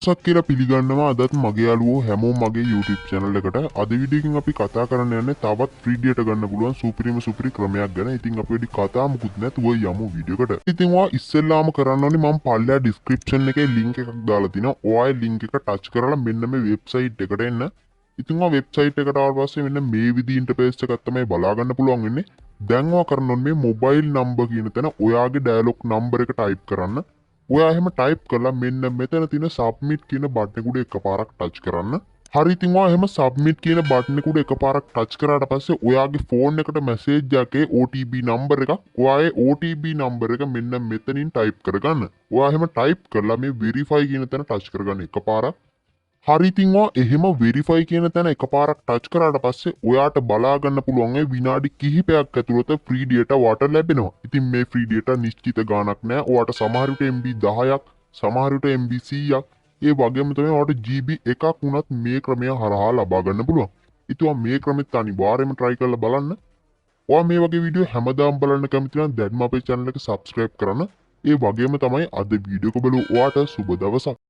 සක් කියලා පිළිගන්නවා අදත් මගේ යාළුවෝ හැමෝම මගේ YouTube channel එකට අද වීඩියෝ එකකින් අපි කතා කරන්න යන්නේ තවත් free data ගන්න පුළුවන් සුපිරි ක්‍රමයක් ගැන. ඉතින් අපි වැඩි කතා මුකුත් නැතුව යමු වීඩියෝ එකට. ඉතින් ඔයා ඉස්සෙල්ලාම කරන්න ඕනේ මම පල්ලෙහා description එකේ link එකක් දාලා තිනවා. ඔයා link එක touch කරලා මෙන්න මේ website එකට එන්න. ඉතින් ඔයා website එකට ආවට පස්සේ මෙන්න මේ විදිහේ interface එකක් තමයි බලා ගන්න පුළුවන් වෙන්නේ. දැන් ඔයා කරන්න ඕනේ මේ mobile number කියන තැන ඔයාගේ dialog number එක type කරන්න. ඔයා එහෙම ටයිප් කරලා මෙන්න මෙතන තියෙන සබ්මිට් කියන බටන් එක උඩ එකපාරක් ටච් කරන්න. හරි ඉතින් ඔයා එහෙම සබ්මිට් කියන බටන් එක උඩ එකපාරක් ටච් කරාට පස්සේ ඔයාගේ ෆෝන් එකට මැසේජ් එකේ OTP නම්බර් එකක් ඔයාගේ OTP නම්බර් එක මෙන්න මෙතනින් ටයිප් කරගන්න. ඔයා එහෙම ටයිප් කරලා මේ verify කියන තැන ටච් කරගන්න එකපාරක්. හරි ඉතින් ඔයා එහෙම verify කියන තැන එකපාරක් ටච් කරාට පස්සේ ඔයාට බලා ගන්න පුළුවන් විනාඩි කිහිපයක් ඇතුළත free data වාට ලැබෙනවා. ඉතින් මේ free data නිශ්චිත ගාණක් නෑ. ඔයාට සමහර විට MB 10ක්, සමහර විට MB 100ක්, ඒ වගේම තමයි ඔයාට GB එකක් වුණත් මේ ක්‍රමය හරහා ලබා ගන්න පුළුවන්. ඉතින් ඔයා මේ ක්‍රමෙත් අනිවාර්යයෙන්ම try කරලා බලන්න. ඔයා මේ වගේ වීඩියෝ හැමදාම බලන්න කැමති නම් දැන්ම අපේ channel එක subscribe කරන්න. ඒ වගේම තමයි අද වීඩියෝ එක බලුව ඔයාට සුබ දවසක්.